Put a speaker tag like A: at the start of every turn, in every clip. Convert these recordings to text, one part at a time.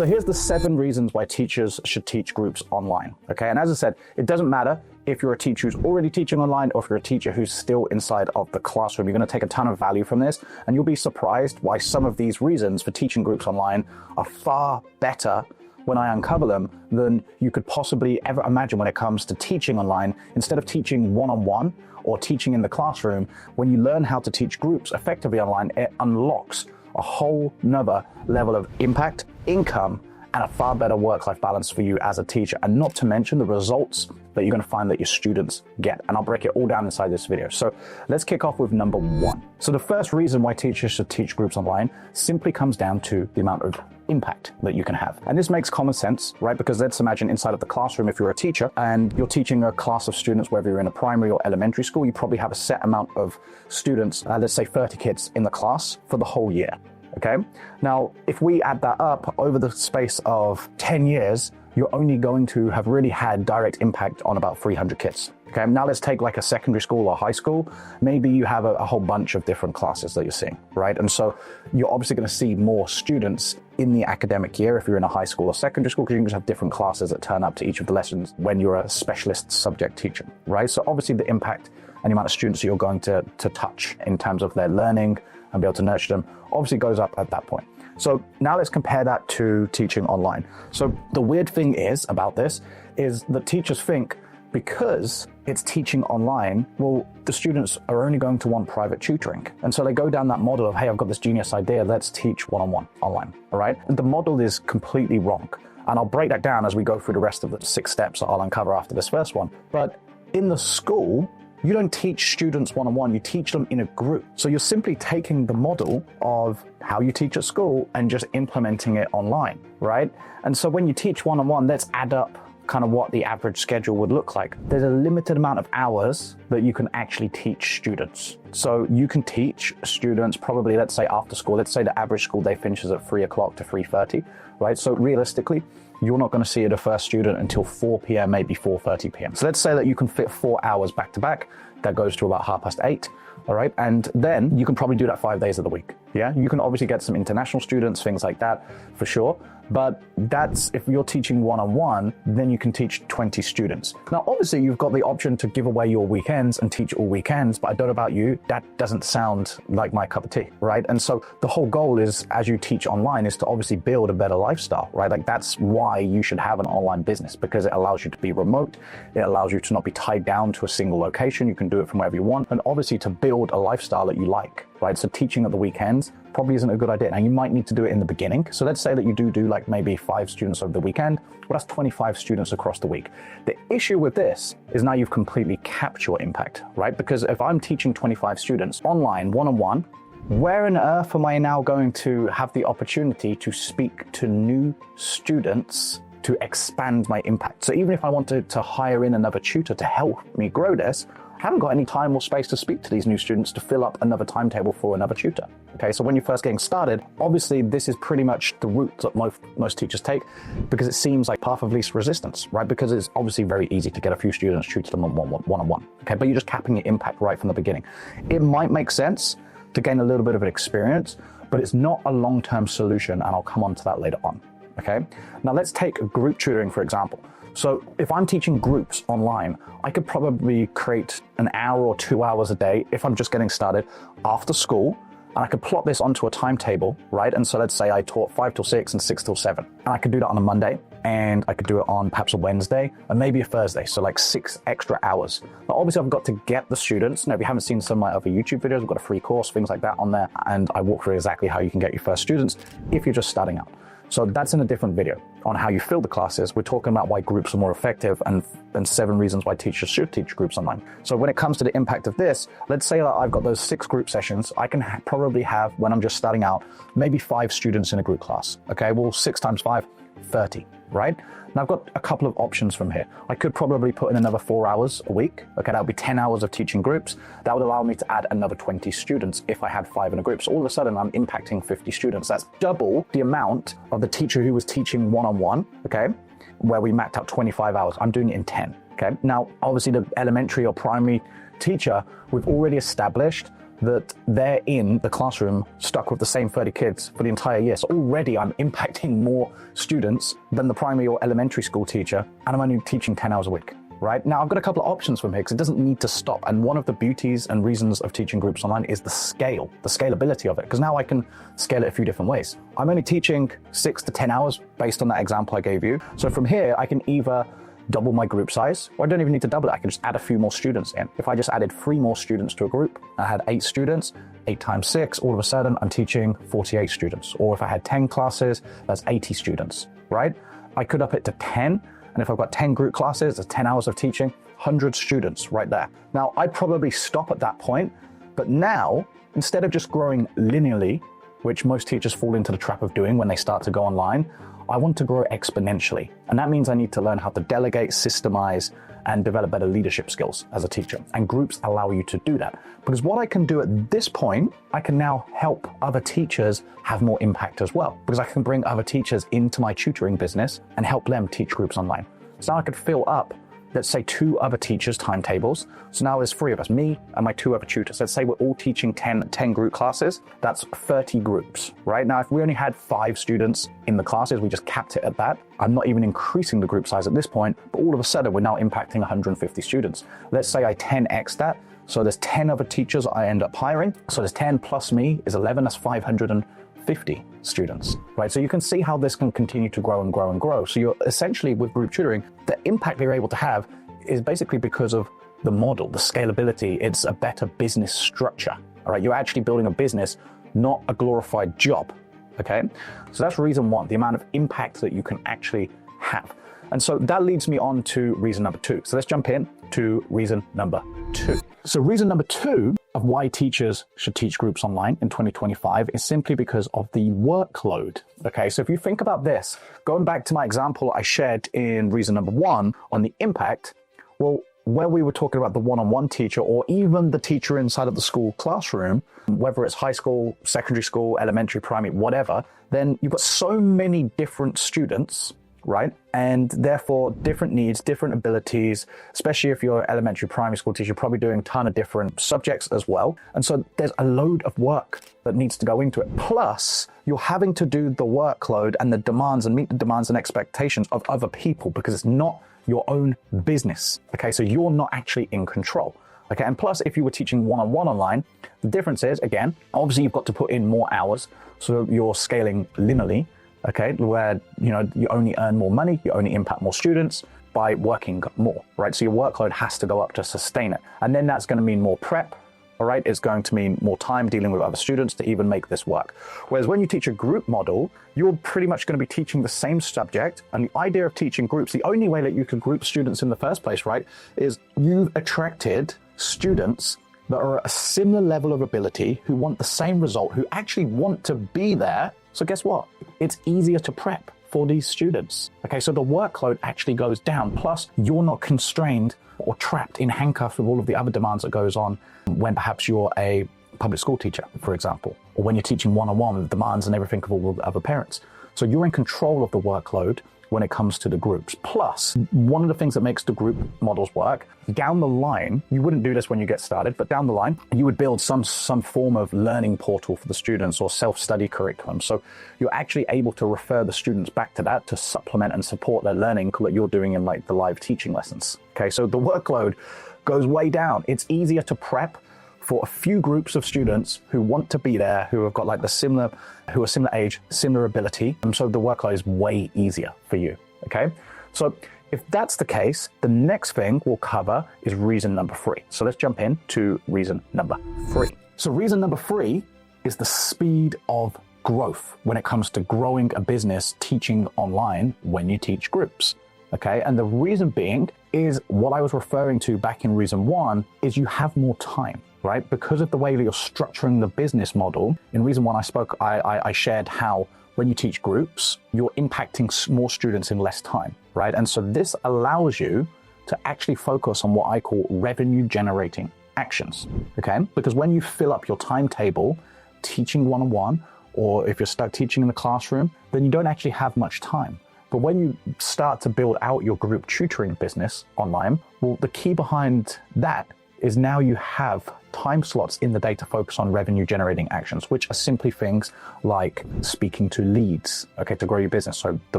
A: So here's the 7 reasons why teachers should teach groups online, okay? And as I said, it doesn't matter if you're a teacher who's already teaching online or if you're a teacher who's still inside of the classroom. You're going to take a ton of value from this, and you'll be surprised why some of these reasons for teaching groups online are far better when I uncover them than you could possibly ever imagine when it comes to teaching online. Instead of teaching one-on-one or teaching in the classroom, when you learn how to teach groups effectively online, it unlocks a whole nother level of impact, income, and a far better work-life balance for you as a teacher, and not to mention the results that you're going to find that your students get. And I'll break it all down inside this video. So let's kick off with number 1. So the first reason why teachers should teach groups online simply comes down to the amount of impact that you can have. And this makes common sense, right? Because let's imagine inside of the classroom, if you're a teacher and you're teaching a class of students, whether you're in a primary or elementary school, you probably have a set amount of students, let's say 30 kids in the class for the whole year. Okay. Now, if we add that up over the space of 10 years, you're only going to have really had direct impact on about 300 kids. Okay. Now let's take like a secondary school or high school. Maybe you have a whole bunch of different classes that you're seeing, right? And so you're obviously going to see more students in the academic year if you're in a high school or secondary school, because you can just have different classes that turn up to each of the lessons when you're a specialist subject teacher, right? So obviously the impact and the amount of students that you're going to touch in terms of their learning and be able to nurture them obviously goes up at that point. So now let's compare that to teaching online. So the weird thing is about this is that teachers think because it's teaching online, well, the students are only going to want private tutoring. And so they go down that model of, hey, I've got this genius idea, let's teach one-on-one online, all right? And the model is completely wrong. And I'll break that down as we go through the rest of the 6 steps that I'll uncover after this first one. But in the school, you don't teach students one-on-one, you teach them in a group. So you're simply taking the model of how you teach at school and just implementing it online, right? And so when you teach one-on-one, let's add up kind of what the average schedule would look like. There's a limited amount of hours that you can actually teach students. So you can teach students probably, let's say after school, let's say the average school day finishes at 3 o'clock to 3:30, right? So realistically, you're not going to see the first student until 4 p.m., maybe 4:30 p.m. So let's say that you can fit 4 hours back to back. That goes to about 8:30. All right. And then you can probably do that 5 days of the week. Yeah. You can obviously get some international students, things like that for sure. But that's if you're teaching one-on-one, then you can teach 20 students. Now, obviously, you've got the option to give away your weekends and teach all weekends, but I don't know about you, that doesn't sound like my cup of tea, right? And so the whole goal is, as you teach online, is to obviously build a better lifestyle, right? Like that's why you should have an online business, because it allows you to be remote. It allows you to not be tied down to a single location. You can do it from wherever you want, and obviously to build a lifestyle that you like, right? So teaching at the weekends probably isn't a good idea. Now you might need to do it in the beginning. So let's say that you do like maybe 5 students over the weekend. Well, that's 25 students across the week. The issue with this is now you've completely capped your impact, right? Because if I'm teaching 25 students online, one-on-one, where on earth am I now going to have the opportunity to speak to new students to expand my impact? So even if I wanted to hire in another tutor to help me grow this, I haven't got any time or space to speak to these new students to fill up another timetable for another tutor. Okay, so when you're first getting started, obviously this is pretty much the route that most teachers take, because it seems like path of least resistance, right? Because it's obviously very easy to get a few students, tutor them one-on-one. Okay, but you're just capping your impact right from the beginning. It might make sense to gain a little bit of an experience, but it's not a long-term solution, and I'll come on to that later on. Okay, now let's take group tutoring, for example. So if I'm teaching groups online, I could probably create an hour or 2 hours a day if I'm just getting started after school, and I could plot this onto a timetable, right? And so let's say I taught 5 till 6 and 6 till 7. And I could do that on a Monday, and I could do it on perhaps a Wednesday and maybe a Thursday. So like 6 extra hours. Now, obviously I've got to get the students. Now, if you haven't seen some of my other YouTube videos, I've got a free course, things like that on there. And I walk through exactly how you can get your first students if you're just starting out. So that's in a different video on how you fill the classes. We're talking about why groups are more effective and 7 reasons why teachers should teach groups online. So when it comes to the impact of this, let's say that I've got those 6 group sessions. I can probably have, when I'm just starting out, maybe 5 students in a group class. Okay, well, 6 times 5, 30, right? Now I've got a couple of options from here. I could probably put in another 4 hours a week. Okay, that would be 10 hours of teaching groups. That would allow me to add another 20 students if I had 5 in a group. So all of a sudden I'm impacting 50 students. That's double the amount of the teacher who was teaching one-on-one, okay, where we mapped out 25 hours. I'm doing it in 10, okay? Now, obviously the elementary or primary teacher, we've already established that they're in the classroom stuck with the same 30 kids for the entire year. So already I'm impacting more students than the primary or elementary school teacher, and I'm only teaching 10 hours a week. Right? Now, I've got a couple of options from here because it doesn't need to stop. And one of the beauties and reasons of teaching groups online is the scalability of it, because now I can scale it a few different ways. I'm only teaching 6 to 10 hours based on that example I gave you. So from here, I can either double my group size, or I don't even need to double it. I can just add a few more students in. If I just added 3 more students to a group, I had 8 students, 8 times 6, all of a sudden I'm teaching 48 students. Or if I had 10 classes, that's 80 students, right? I could up it to 10. And if I've got 10 group classes, that's 10 hours of teaching, 100 students right there. Now, I'd probably stop at that point, but now, instead of just growing linearly, which most teachers fall into the trap of doing when they start to go online, I want to grow exponentially. And that means I need to learn how to delegate, systemize, and develop better leadership skills as a teacher. And groups allow you to do that. Because what I can do at this point, I can now help other teachers have more impact as well. Because I can bring other teachers into my tutoring business and help them teach groups online. So now I could fill up, let's say, 2 other teachers' timetables. So now there's 3 of us, me and my 2 other tutors. Let's say we're all teaching 10 group classes. That's 30 groups, right? Now, if we only had 5 students in the classes, we just capped it at that. I'm not even increasing the group size at this point, but all of a sudden we're now impacting 150 students. Let's say I 10x that. So there's 10 other teachers I end up hiring. So there's 10 plus me is 11, that's 550 students, right? So you can see how this can continue to grow and grow and grow. So you're essentially, with group tutoring, the impact that you're able to have is basically because of the model, the scalability. It's a better business structure, all right? You're actually building a business, not a glorified job, okay? So that's reason 1, the amount of impact that you can actually have. And so that leads me on to reason number 2. So let's jump in to reason number 2. So reason number 2 of why teachers should teach groups online in 2025 is simply because of the workload. Okay, so if you think about this, going back to my example I shared in reason number 1 on the impact, well, where we were talking about the one-on-one teacher or even the teacher inside of the school classroom, whether it's high school, secondary school, elementary, primary, whatever, then you've got so many different students, right? And therefore different needs, different abilities, especially if you're an elementary, primary school teacher, you're probably doing a ton of different subjects as well. And so there's a load of work that needs to go into it. Plus, you're having to do the workload and the demands and meet the demands and expectations of other people because it's not your own business. Okay, so you're not actually in control. Okay, and plus, if you were teaching one-on-one online, the difference is, again, obviously you've got to put in more hours, so you're scaling linearly. Okay, where you only earn more money, you only impact more students by working more, right? So your workload has to go up to sustain it. And then that's going to mean more prep, all right? It's going to mean more time dealing with other students to even make this work. Whereas when you teach a group model, you're pretty much going to be teaching the same subject. And the idea of teaching groups, the only way that you can group students in the first place, right, is you've attracted students that are at a similar level of ability, who want the same result, who actually want to be there. So guess what? It's easier to prep for these students. Okay, so the workload actually goes down. Plus, you're not constrained or trapped in handcuffs with all of the other demands that goes on when perhaps you're a public school teacher, for example, or when you're teaching one-on-one with demands and everything of all the other parents. So you're in control of the workload when it comes to the groups. Plus, one of the things that makes the group models work, down the line, you wouldn't do this when you get started, but down the line, you would build some form of learning portal for the students or self-study curriculum. So you're actually able to refer the students back to that to supplement and support their learning that you're doing in like the live teaching lessons. Okay, so the workload goes way down. It's easier to prep for a few groups of students who want to be there, who have got like who are similar age, similar ability. And so the workload is way easier for you, okay? So if that's the case, the next thing we'll cover is reason number 3. So let's jump in to reason number 3. So reason number 3 is the speed of growth when it comes to growing a business teaching online when you teach groups, okay? And the reason being is what I was referring to back in reason 1 is you have more time. Right? Because of the way that you're structuring the business model, in reason 1 I shared how when you teach groups, you're impacting more students in less time, right? And so this allows you to actually focus on what I call revenue generating actions, okay? Because when you fill up your timetable teaching one-on-one, or if you're stuck teaching in the classroom, then you don't actually have much time. But when you start to build out your group tutoring business online, well, the key behind that is now you have time slots in the day to focus on revenue generating actions, which are simply things like speaking to leads, okay, to grow your business. So the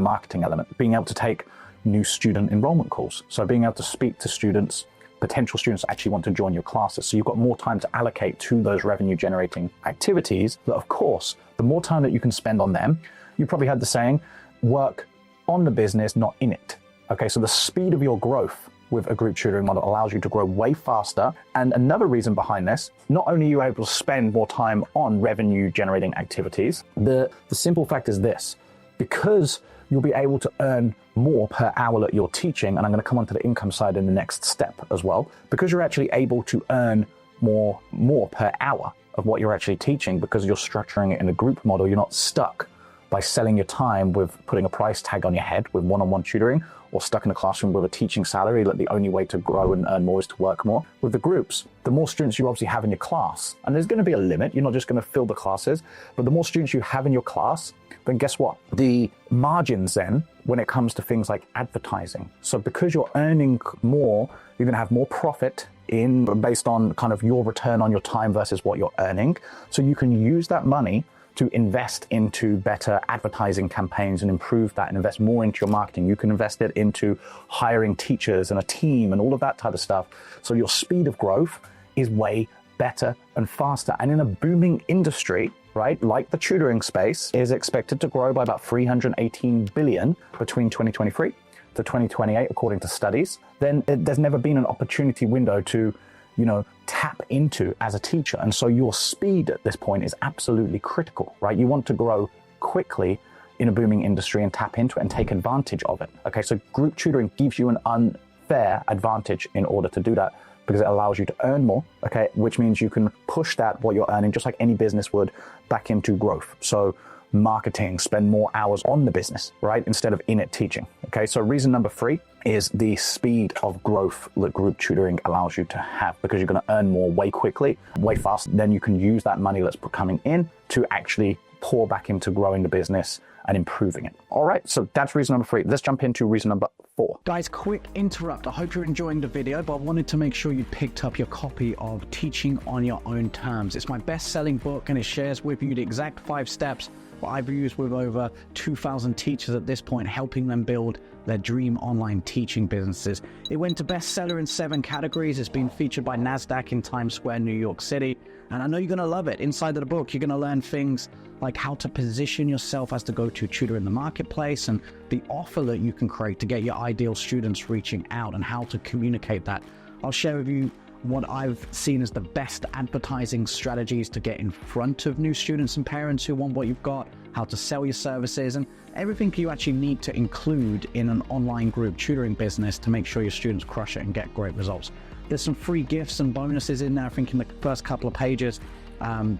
A: marketing element, being able to take new student enrollment calls. So being able to speak to students, potential students that actually want to join your classes. So you've got more time to allocate to those revenue generating activities. But of course, the more time that you can spend on them, you probably heard the saying, work on the business, not in it. Okay, so the speed of your growth with a group tutoring model allows you to grow way faster. And another reason behind this, not only are you able to spend more time on revenue generating activities, the simple fact is this, because you'll be able to earn more per hour that you're teaching, and I'm going to come on to the income side in the next step as well, because you're actually able to earn more per hour of what you're actually teaching, because you're structuring it in a group model. You're not stuck by selling your time with putting a price tag on your head with one-on-one tutoring, or stuck in a classroom with a teaching salary that the only way to grow and earn more is to work more. With the groups, the more students you obviously have in your class, and there's going to be a limit, you're not just going to fill the classes, but the more students you have in your class, then guess what? The margins then, when it comes to things like advertising. So because you're earning more, you're going to have more profit based on kind of your return on your time versus what you're earning. So you can use that money to invest into better advertising campaigns and improve that and invest more into your marketing. You can invest it into hiring teachers and a team and all of that type of stuff. So your speed of growth is way better and faster. And in a booming industry, right, like the tutoring space, is expected to grow by about 318 billion between 2023 to 2028, according to studies, then there's never been an opportunity window to tap into as a teacher. And so your speed at this point is absolutely critical, right? You want to grow quickly in a booming industry and tap into it and take advantage of it. Okay, so group tutoring gives you an unfair advantage in order to do that, because it allows you to earn more, okay, which means you can push what you're earning, just like any business would, back into growth. So marketing, spend more hours on the business, right, instead of in it teaching. Okay, so reason number 3 is the speed of growth that group tutoring allows you to have, because you're going to earn more way quickly, way faster. Then you can use that money that's coming in to actually pour back into growing the business and improving it. All right, so that's reason number 3. Let's jump into reason number 4.
B: Guys, quick interrupt. I hope you're enjoying the video, but I wanted to make sure you picked up your copy of Teaching on Your Own Terms. It's my best-selling book, and it shares with you the exact 5 steps that I've used with over 2,000 teachers at this point, helping them build their dream online teaching businesses. It went to bestseller in 7 categories. It's been featured by NASDAQ in Times Square, New York City. And I know you're going to love it. Inside of the book, you're going to learn things like how to position yourself as the go-to tutor in the marketplace, and the offer that you can create to get your ideal students reaching out, and how to communicate that. I'll share with you what I've seen as the best advertising strategies to get in front of new students and parents who want what you've got, how to sell your services, and everything you actually need to include in an online group tutoring business to make sure your students crush it and get great results. There's some free gifts and bonuses in there. I think in the first couple of pages,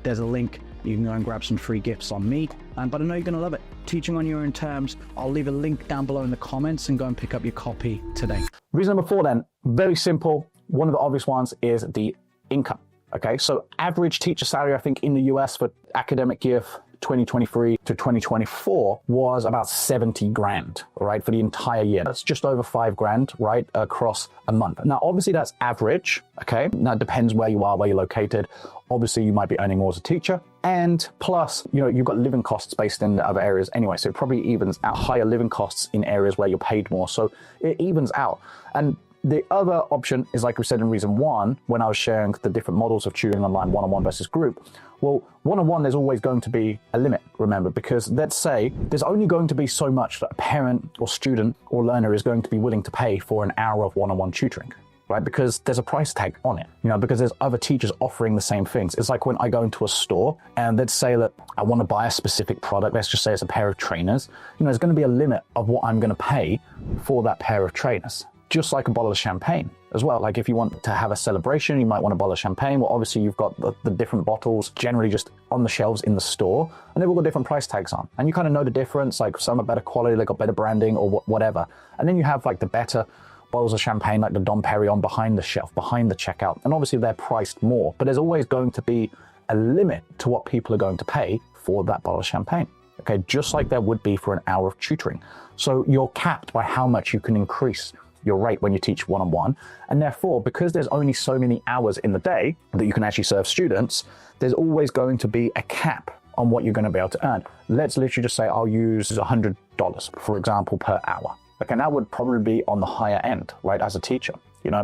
B: there's a link. You can go and grab some free gifts on me, but I know you're going to love it. Teaching on Your Own Terms. I'll leave a link down below in the comments, and go and pick up your copy today.
A: Reason number 4 then, very simple. One of the obvious ones is the income. Okay, so average teacher salary, I think in the US for academic year 2023 to 2024 was about 70 grand, right, for the entire year. That's just over 5 grand, right, across a month. Now, obviously that's average, okay? Now it depends where you are, where you're located. Obviously you might be earning more as a teacher, and plus, you've got living costs based in other areas anyway, so it probably evens out. Higher living costs in areas where you're paid more, so it evens out. And the other option is, like we said in reason 1, when I was sharing the different models of tutoring online, one-on-one versus group. Well, one-on-one, there's always going to be a limit, remember, because let's say there's only going to be so much that a parent or student or learner is going to be willing to pay for an hour of one-on-one tutoring, right? Because there's a price tag on it, because there's other teachers offering the same things. It's like when I go into a store and let's say that I want to buy a specific product, let's just say it's a pair of trainers, there's going to be a limit of what I'm going to pay for that pair of trainers. Just like a bottle of champagne as well. Like if you want to have a celebration, you might want a bottle of champagne. Well, obviously you've got the different bottles generally just on the shelves in the store, and they've all got different price tags on. And you kind of know the difference, like some are better quality, they got better branding or whatever. And then you have like the better bottles of champagne, like the Dom Perignon behind the shelf, behind the checkout. And obviously they're priced more, but there's always going to be a limit to what people are going to pay for that bottle of champagne. Okay, just like there would be for an hour of tutoring. So you're capped by how much you can increase your rate when you teach one-on-one. And therefore, because there's only so many hours in the day that you can actually serve students, there's always going to be a cap on what you're going to be able to earn. Let's literally just say I'll use $100, for example, per hour. Okay, that would probably be on the higher end, right, as a teacher,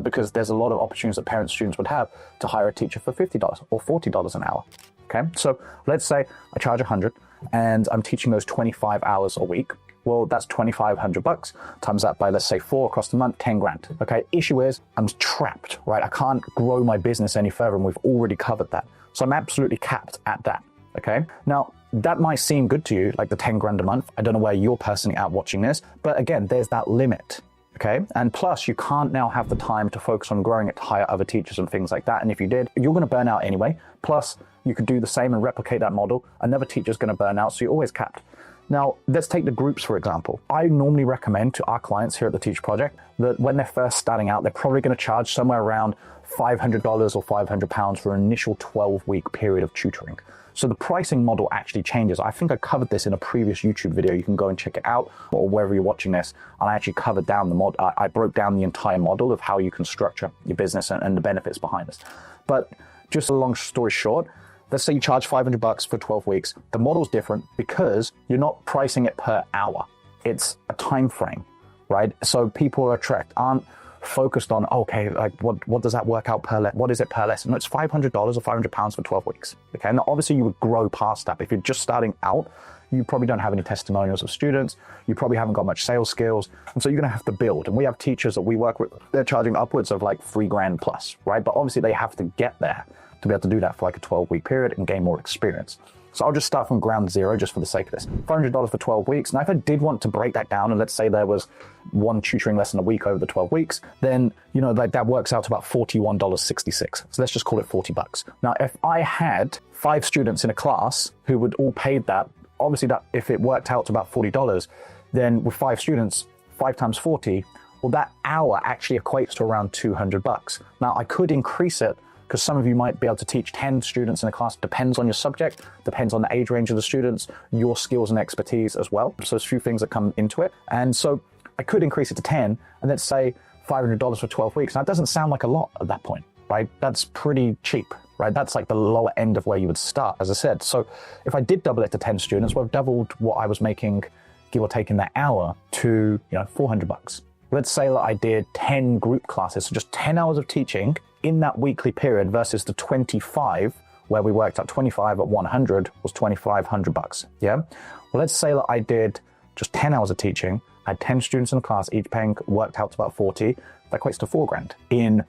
A: because there's a lot of opportunities that parents and students would have to hire a teacher for $50 or $40 an hour. Okay, so let's say I charge $100 and I'm teaching those 25 hours a week. Well, that's $2,500 times that by, let's say, 4 across the month, 10 grand. Okay, issue is I'm trapped, right? I can't grow my business any further, and we've already covered that. So I'm absolutely capped at that. Okay, now that might seem good to you, like the 10 grand a month. I don't know where you're personally at watching this, but again, there's that limit. Okay, and plus you can't now have the time to focus on growing it to hire other teachers and things like that. And if you did, you're going to burn out anyway. Plus, you could do the same and replicate that model. Another teacher's going to burn out, so you're always capped. Now, let's take the groups, for example. I normally recommend to our clients here at the Teach Project that when they're first starting out, they're probably going to charge somewhere around $500 or £500 for an initial 12-week period of tutoring. So the pricing model actually changes. I think I covered this in a previous YouTube video. You can go and check it out, or wherever you're watching this. And I actually covered down the model. I broke down the entire model of how you can structure your business and the benefits behind this. But just a long story short, let's say you charge $500 for 12 weeks. The model's different because you're not pricing it per hour. It's a time frame, right? So people aren't focused on, okay, like what does that work out per lesson? What is it per lesson? No, it's $500 or £500 for 12 weeks. Okay, now obviously you would grow past that. If you're just starting out, you probably don't have any testimonials of students. You probably haven't got much sales skills. And so you're gonna have to build. And we have teachers that we work with, they're charging upwards of like $3 grand plus, right? But obviously they have to get there to be able to do that for like a 12-week period and gain more experience. So I'll just start from ground zero just for the sake of this. $500 for 12 weeks. Now, if I did want to break that down, and let's say there was one tutoring lesson a week over the 12 weeks, then, like that works out to about $41.66. So let's just call it $40. Now, if I had 5 students in a class who would all pay that, obviously that if it worked out to about $40, then with 5 students, 5 times 40, well, that hour actually equates to around $200. Now, I could increase it, because some of you might be able to teach 10 students in a class. Depends on your subject, depends on the age range of the students, your skills and expertise as well. So there's a few things that come into it. And so I could increase it to 10 and let's say $500 for 12 weeks. Now, it doesn't sound like a lot at that point, right? That's pretty cheap, right? That's like the lower end of where you would start, as I said. So if I did double it to 10 students, well, I've doubled what I was making, give or take in that hour to, $400. Let's say that I did 10 group classes, so just 10 hours of teaching in that weekly period versus the 25, where we worked out 25 at 100 was $2,500. Yeah. Well, let's say that I did just 10 hours of teaching, I had 10 students in the class, each paying worked out to about 40. That equates to $4 grand in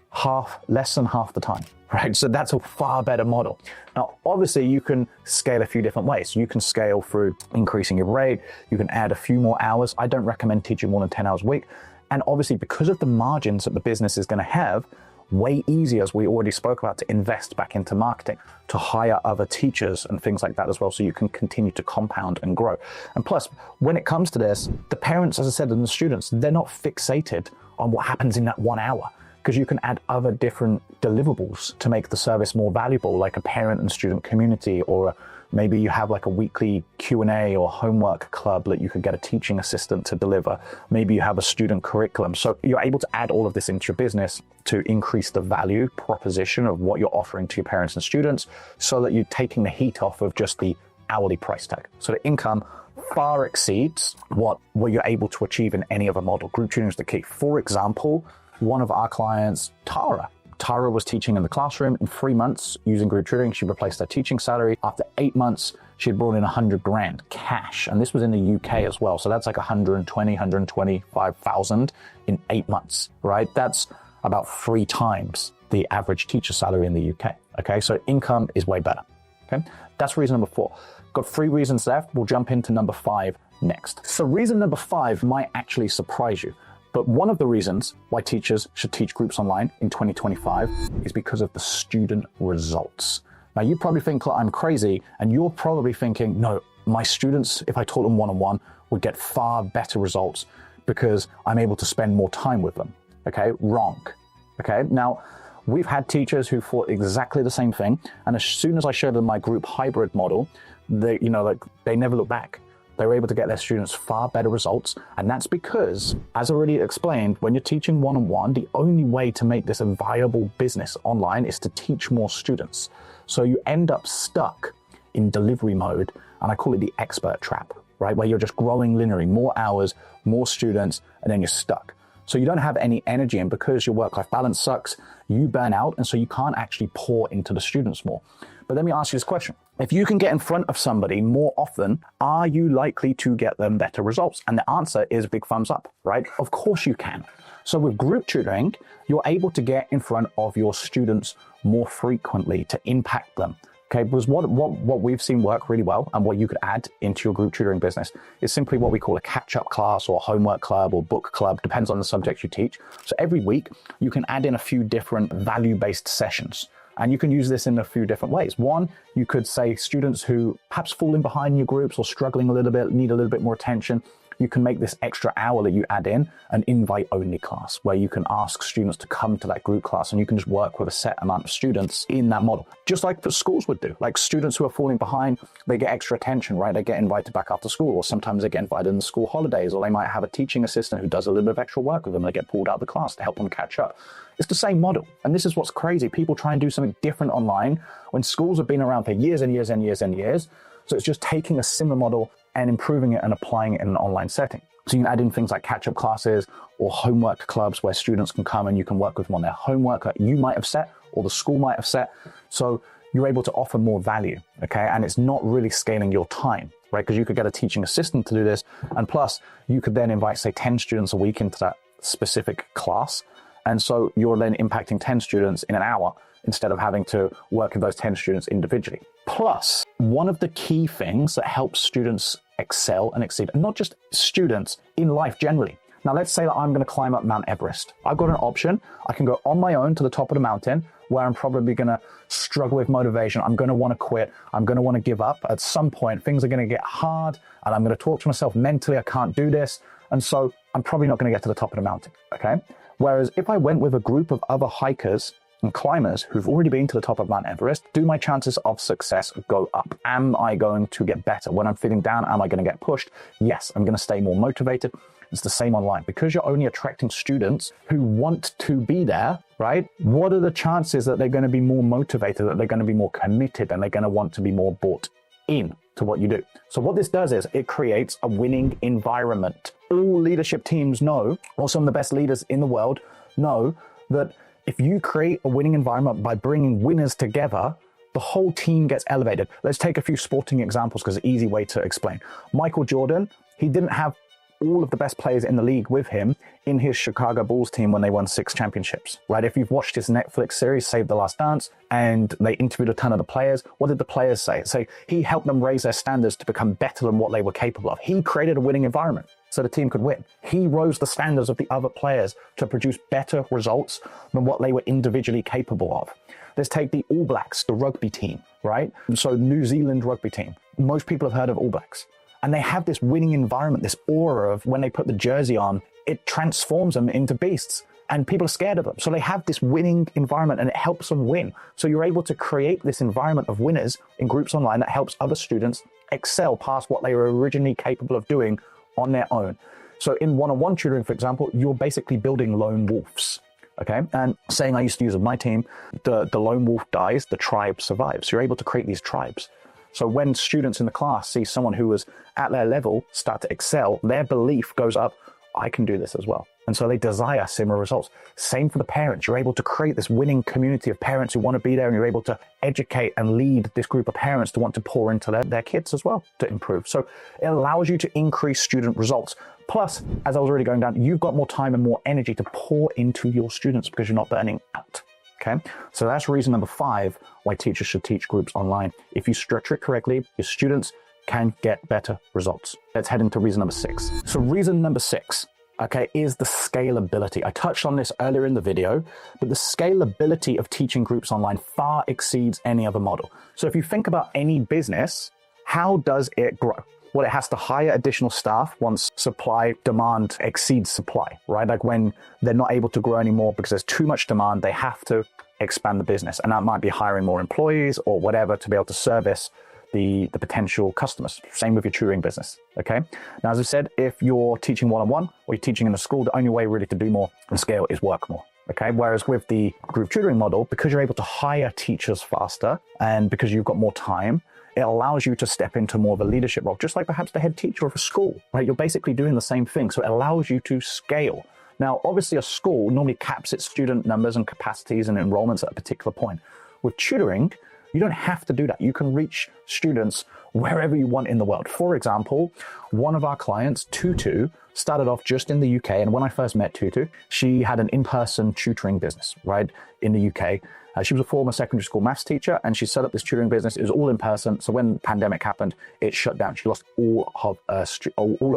A: less than half the time, right? So that's a far better model. Now, obviously you can scale a few different ways. You can scale through increasing your rate. You can add a few more hours. I don't recommend teaching more than 10 hours a week. And obviously, because of the margins that the business is going to have, way easier, as we already spoke about, to invest back into marketing, to hire other teachers and things like that as well, so you can continue to compound and grow. And plus, when it comes to this, the parents, as I said, and the students, they're not fixated on what happens in that 1 hour, because you can add other different deliverables to make the service more valuable, like a parent and student community, or maybe you have like a weekly Q&A or homework club that you could get a teaching assistant to deliver. Maybe you have a student curriculum. So you're able to add all of this into your business to increase the value proposition of what you're offering to your parents and students, so that you're taking the heat off of just the hourly price tag. So the income far exceeds what you're able to achieve in any other model. Group tutoring is the key. For example, one of our clients, Tara was teaching in the classroom. In 3 months using group tutoring, she replaced her teaching salary. After 8 months, she had brought in 100 grand cash. And this was in the UK as well. So that's like 125,000 in 8 months, right? That's about 3 times the average teacher salary in the UK. Okay, so income is way better. Okay, that's reason number 4. Got 3 reasons left. We'll jump into number 5 next. So reason number 5 might actually surprise you. But one of the reasons why teachers should teach groups online in 2025 is because of the student results. Now, you probably think I'm crazy, and you're probably thinking, no, my students, if I taught them one-on-one, would get far better results because I'm able to spend more time with them. Okay, wrong. Okay, now, we've had teachers who thought exactly the same thing, and as soon as I showed them my group hybrid model, they never look back. They were able to get their students far better results. And that's because, as already explained, when you're teaching one-on-one, the only way to make this a viable business online is to teach more students. So you end up stuck in delivery mode, and I call it the expert trap, right? Where you're just growing linearly, more hours, more students, and then you're stuck. So you don't have any energy, and because your work-life balance sucks, you burn out, and so you can't actually pour into the students more. But let me ask you this question. If you can get in front of somebody more often, are you likely to get them better results? And the answer is big thumbs up, right? Of course you can. So with group tutoring, you're able to get in front of your students more frequently to impact them. Okay, because what we've seen work really well and what you could add into your group tutoring business is simply what we call a catch-up class or homework club or book club, depends on the subject you teach. So every week you can add in a few different value-based sessions. And you can use this in a few different ways. One, you could say students who perhaps falling behind your groups or struggling a little bit, need a little bit more attention, you can make this extra hour that you add in an invite-only class where you can ask students to come to that group class and you can just work with a set amount of students in that model. Just like the schools would do. Like students who are falling behind, they get extra attention, right? They get invited back after school, or sometimes they get invited in the school holidays, or they might have a teaching assistant who does a little bit of extra work with them. They get pulled out of the class to help them catch up. It's the same model. And this is what's crazy. People try and do something different online when schools have been around for years and years and years and years. So it's just taking a similar model and improving it and applying it in an online setting. So you can add in things like catch-up classes or homework clubs where students can come and you can work with them on their homework that you might have set or the school might have set. So you're able to offer more value, okay? And it's not really scaling your time, right? Because you could get a teaching assistant to do this. And plus, you could then invite, say, 10 students a week into that specific class. And so you're then impacting 10 students in an hour instead of having to work with those 10 students individually. Plus, one of the key things that helps students excel and exceed, and not just students, in life generally. Now, let's say that I'm going to climb up Mount Everest. I've got an option. I can go on my own to the top of the mountain where I'm probably going to struggle with motivation. I'm going to want to quit. I'm going to want to give up. At some point, things are going to get hard and I'm going to talk to myself mentally, I can't do this. And so I'm probably not going to get to the top of the mountain, okay? Whereas if I went with a group of other hikers and climbers who've already been to the top of Mount Everest, do my chances of success go up? Am I going to get better? When I'm feeling down, am I going to get pushed? Yes, I'm going to stay more motivated. It's the same online. Because you're only attracting students who want to be there, right? What are the chances that they're going to be more motivated, that they're going to be more committed, and they're going to want to be more bought in to what you do? So what this does is it creates a winning environment. All leadership teams know, or some of the best leaders in the world know, that if you create a winning environment by bringing winners together, the whole team gets elevated. Let's take a few sporting examples because it's an easy way to explain. Michael Jordan, he didn't have all of the best players in the league with him in his Chicago Bulls team when they won 6 championships, right? If you've watched his Netflix series, Save the Last Dance, and they interviewed a ton of the players, what did the players say? So he helped them raise their standards to become better than what they were capable of. He created a winning environment so the team could win. He rose the standards of the other players to produce better results than what they were individually capable of. Let's take the All Blacks, the rugby team, right? So New Zealand rugby team. Most people have heard of All Blacks. And they have this winning environment, this aura of when they put the jersey on, it transforms them into beasts. And people are scared of them. So they have this winning environment and it helps them win. So you're able to create this environment of winners in groups online that helps other students excel past what they were originally capable of doing on their own. So in one-on-one tutoring, for example, you're basically building lone wolves, okay? And saying I used to use with my team, the lone wolf dies, the tribe survives. So you're able to create these tribes. So when students in the class see someone who was at their level start to excel, their belief goes up, I can do this as well. And so they desire similar results. Same for the parents. You're able to create this winning community of parents who want to be there, and you're able to educate and lead this group of parents to want to pour into their kids as well to improve. So it allows you to increase student results. Plus, as I was already going down, you've got more time and more energy to pour into your students because you're not burning out. Okay, so that's reason number 5 why teachers should teach groups online. If you structure it correctly, your students can get better results. Let's head into reason number 6. So reason number 6, okay, is the scalability. I touched on this earlier in the video, but the scalability of teaching groups online far exceeds any other model. So if you think about any business, how does it grow? Well, it has to hire additional staff once supply demand exceeds supply, right? Like when they're not able to grow anymore because there's too much demand, they have to expand the business. And that might be hiring more employees or whatever to be able to service the potential customers. Same with your tutoring business, okay? Now, as I said, if you're teaching one-on-one or you're teaching in a school, the only way really to do more and scale is work more, okay? Whereas with the group tutoring model, because you're able to hire teachers faster and because you've got more time, it allows you to step into more of a leadership role, just like perhaps the head teacher of a school, right? You're basically doing the same thing. So it allows you to scale. Now, obviously a school normally caps its student numbers and capacities and enrollments at a particular point. With tutoring, you don't have to do that. You can reach students wherever you want in the world. For example, one of our clients, Tutu, started off just in the UK. And when I first met Tutu, she had an in-person tutoring business, right, in the UK. She was a former secondary school maths teacher, and she set up this tutoring business. It was all in person. So when the pandemic happened, it shut down. She lost all of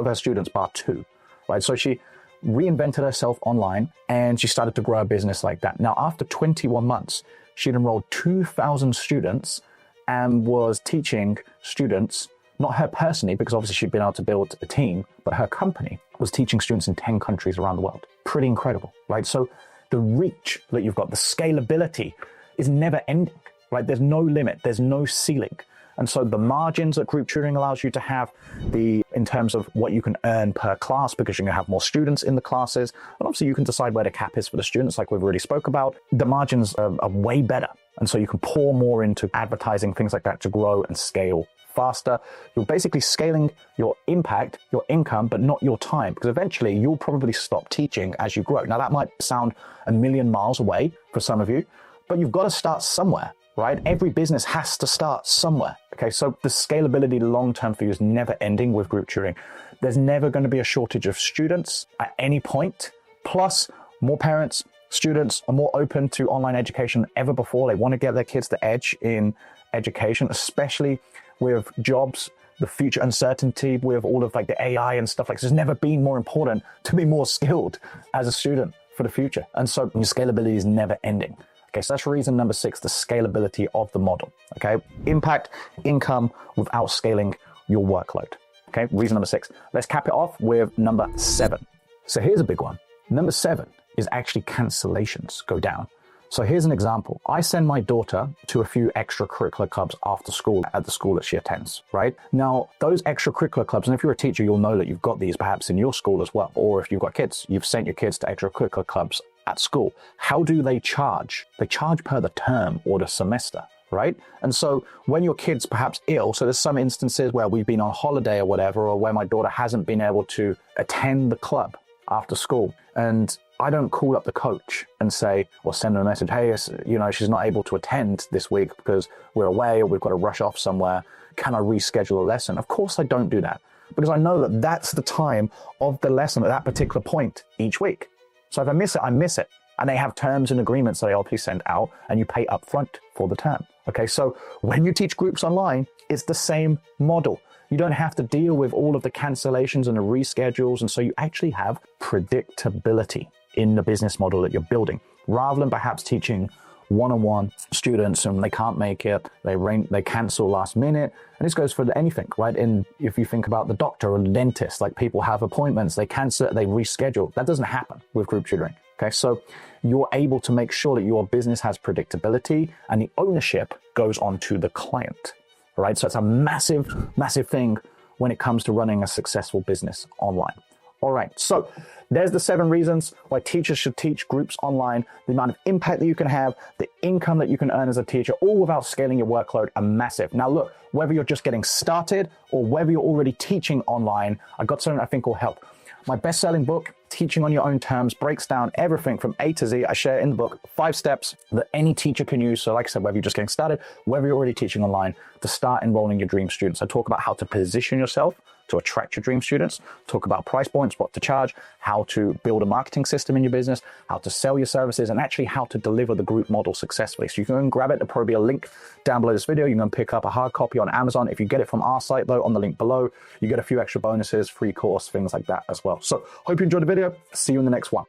A: her students bar 2, right? So she reinvented herself online, and she started to grow a business like that. Now, after 21 months, she'd enrolled 2,000 students and was teaching students, not her personally, because obviously she'd been able to build a team, but her company was teaching students in 10 countries around the world. Pretty incredible, right? So the reach that you've got, the scalability is never ending, right? There's no limit, there's no ceiling. And so the margins that group tutoring allows you to have in terms of what you can earn per class, because you're going to have more students in the classes. And obviously you can decide where the cap is for the students, like we've already spoke about. The margins are way better. And so you can pour more into advertising, things like that, to grow and scale faster. You're basically scaling your impact, your income, but not your time, because eventually you'll probably stop teaching as you grow. Now that might sound a million miles away for some of you, but you've got to start somewhere, right? Every business has to start somewhere. Okay, so the scalability long-term for you is never ending with group tutoring. There's never going to be a shortage of students at any point. Plus, more parents, students are more open to online education than ever before. They want to get their kids the edge in education, especially with jobs, the future uncertainty with all of like the AI and stuff like this. It's never been more important to be more skilled as a student for the future. And so your scalability is never ending. Okay, so that's reason number 6, the scalability of the model. Okay, impact income without scaling your workload. Okay, reason number 6. Let's cap it off with number 7. So here's a big one. Number 7 is actually cancellations go down. So here's an example. I send my daughter to a few extracurricular clubs after school at the school that she attends, right? Now, those extracurricular clubs, and if you're a teacher, you'll know that you've got these perhaps in your school as well. Or if you've got kids, you've sent your kids to extracurricular clubs at school. How do they charge? They charge per the term or the semester, right? And so when your kid's perhaps ill, so there's some instances where we've been on holiday or whatever, or where my daughter hasn't been able to attend the club after school, and I don't call up the coach and say, or send them a message, hey, you know, she's not able to attend this week because we're away or we've got to rush off somewhere. Can I reschedule a lesson? Of course I don't do that, because I know that that's the time of the lesson at that particular point each week. So if I miss it, I miss it. And they have terms and agreements that they obviously send out, and you pay upfront for the term. Okay, so when you teach groups online, it's the same model. You don't have to deal with all of the cancellations and the reschedules. And so you actually have predictability in the business model that you're building, rather than perhaps teaching one-on-one students and they can't make it, they cancel last minute. And this goes for anything, right? And if you think about the doctor or the dentist, like people have appointments, they cancel, they reschedule. That doesn't happen with group tutoring. Okay, so you're able to make sure that your business has predictability and the ownership goes on to the client, right? So it's a massive, massive thing when it comes to running a successful business online. All right, so there's the 7 reasons why teachers should teach groups online, the amount of impact that you can have, the income that you can earn as a teacher, all without scaling your workload are massive. Now look, whether you're just getting started or whether you're already teaching online, I got something I think will help. My best-selling book, Teaching on Your Own Terms, breaks down everything from A to Z. I share in the book 5 steps that any teacher can use. So like I said, whether you're just getting started, whether you're already teaching online, to start enrolling your dream students. I talk about how to position yourself to attract your dream students, talk about price points, what to charge, how to build a marketing system in your business, how to sell your services, and actually how to deliver the group model successfully. So you can go and grab it. There'll probably be a link down below this video. You can go and pick up a hard copy on Amazon. If you get it from our site though, on the link below, you get a few extra bonuses, free course, things like that as well. So hope you enjoyed the video. See you in the next one.